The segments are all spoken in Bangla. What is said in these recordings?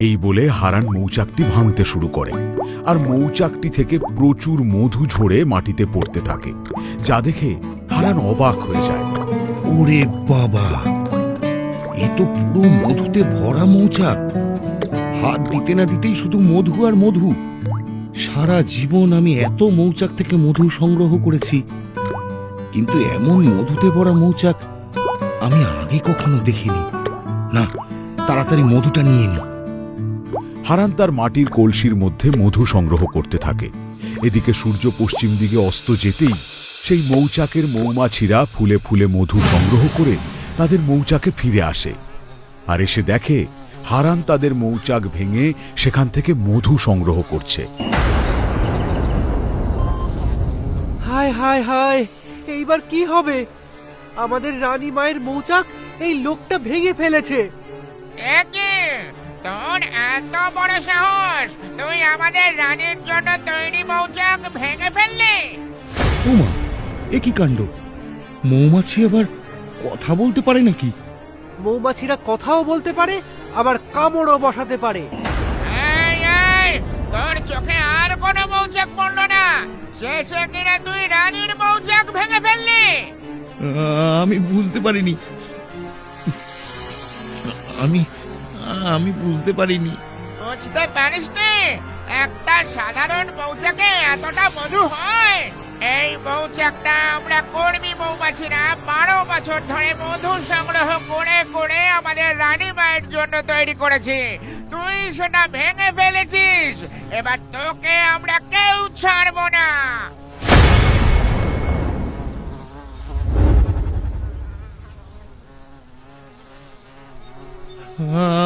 এই বলে হারান মৌচাকটি ভাঙতে শুরু করে, আর মৌচাকটি থেকে প্রচুর মধু ঝরে মাটিতে পড়তে থাকে, যা দেখে হারান অবাক হয়ে যায়। ওরে বাবা, এ তো পুরো মধুতে ভরা মৌচাক। হাত দিতে না দিতেই শুধু মধু আর মধু। সারা জীবন আমি এত মৌচাক থেকে মধু সংগ্রহ করেছি, কিন্তু এমন মধুতে ভরা মৌচাক আমি আগে কখনো দেখিনি। না, তাড়াতাড়ি মধুটা নিয়ে নি। হারান তার মাটির কলসির মধ্যে মধু সংগ্রহ করতে থাকে। এদিকে সূর্য পশ্চিম দিকে অস্ত যেতেই সেই মৌচাকের মৌমাছিরা ফুলে ফুলে মধু সংগ্রহ করে তাদের মৌচাকে ফিরে আসে, আর এসে দেখে হারান তাদের মৌচাক ভেঙে সেখান থেকে মধু সংগ্রহ করছে। হায় হায় হায়, এইবার কি হবে? আমাদের রানী মায়ের মৌচাক এই লোকটা ভেঙে ফেলেছে। একে তোর এত বড় সাহস, তুই আমাদের রানীর জন্য তৈরি মৌচাক ভেঙে ফেললি? ওমা, এ কি কাণ্ড! মৌমাছি আবার কথা বলতে পারে নাকি? মৌমাছিরা কথাও বলতে পারে, আবার কামড়ও বসাতে পারে। এই এই, তোর চোখে আর কোনো মৌচাক পড়লো না? শেষে কিনা তুই রানীর মৌচাক ভেঙে ফেললি? আমি বুঝতে পারিনি। আমি বুঝতে পারিনি। বুঝতে পারিসনি? একটা সাধারণ মৌচাকে এতটা মধু হয়? এই মৌচাকটা আমরা কর্মী মৌমাছিরা 12 বছর ধরে মধু সংগ্রহ করে করে আমাদের রানী মায়ের জন্য তৈরি করেছি। তুই সেটা ভেঙে ফেলেছিস, এবার তোকে আমরা কেউ ছাড়বো না।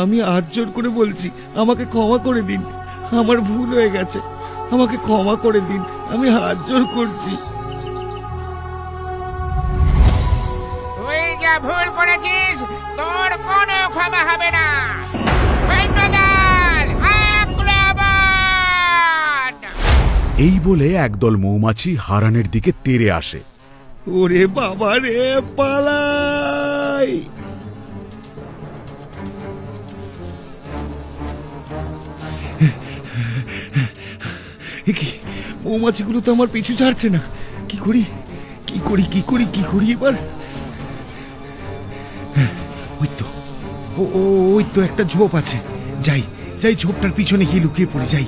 আমি হাত জোর করে বলছি, আমাকে ক্ষমা করে দিন। আমার ভুল হয়ে গেছে, আমাকে ক্ষমা করে দিন। আমি হাত জোর করছি। তুই যা ভুল করেছিস, তোর কোনো ক্ষমা হবে না। সৈন্যদল, আক্রমণ! এই বলে একদল মৌমাছি হারানের দিকে তেড়ে আসে। ওরে বাবা রে, পালাই! কি মৌমাছিগুলো তো আমার পিছু ছাড়ছে না। কি করি এবার? ওই তো একটা ঝোপ আছে। যাই ঝোপটার পিছনে গিয়ে লুকিয়ে পড়ে যাই।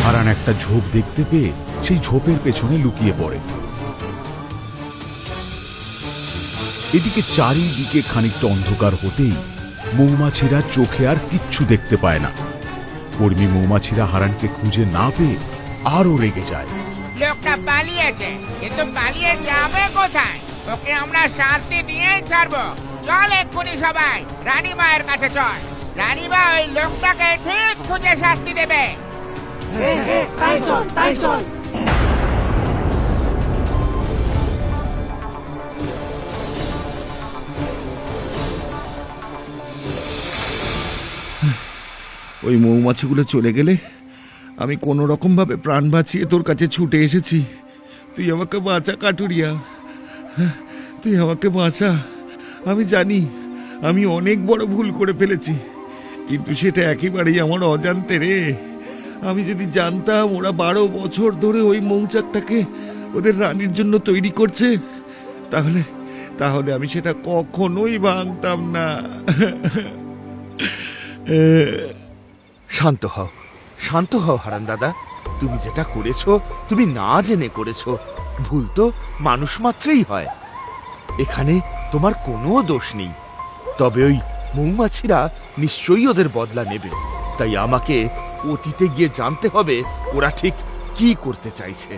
হারান একটা ঝোপ দেখতে পেয়ে সেই ঝোপের পেছনে লুকিয়ে পড়ে। এদিকে চারিদিকে খানিকটা অন্ধকার হতেই মৌমাছিরা চোখে আর কিচ্ছু দেখতে পায় না। কর্মী মৌমাছিরা হারানকে খুঁজে না পেয়ে আরো রেগে যায়। লোকটা পালিয়েছে, কিন্তু পালিয়ে যাবে কোথায়? ওকে আমরা শাস্তি দিয়েই ছাড়বো। চল এক্ষুনি সবাই রানী মায়ের কাছে চল। রানীমা ওই লোকটাকে ঠিক খুঁজে শাস্তি দেবে। তাই চল। ওই মৌমাছিগুলো চলে গেলে আমি কোনো রকম ভাবে প্রাণ বাঁচিয়ে তোর কাছে ছুটে এসেছি। তুই আমাকে বাঁচা কাটুরিয়া, তুই আমাকে বাঁচা। আমি জানি আমি অনেক বড় ভুল করে ফেলেছি, কিন্তু সেটা একেবারেই আমার অজান্তে রে। আমি যদি জানতাম ওরা 12 বছর ধরে ওই মৌচাকটাকে ওদের রানীর জন্য তৈরি করছে, তাহলে আমি সেটা কখনোই ভাঙতাম না। শান্ত হও হারান দাদা। তুমি যেটা করেছো তুমি না জেনে করেছো। ভুল তো মানুষ মাত্রেই হয়, এখানে তোমার কোনো দোষ নেই। তবে ওই মৌমাছিরা নিশ্চয়ই ওদের বদলা নেবে, তাই আমাকে অতীতে গিয়ে জানতে হবে ওরা ঠিক কি করতে চাইছে।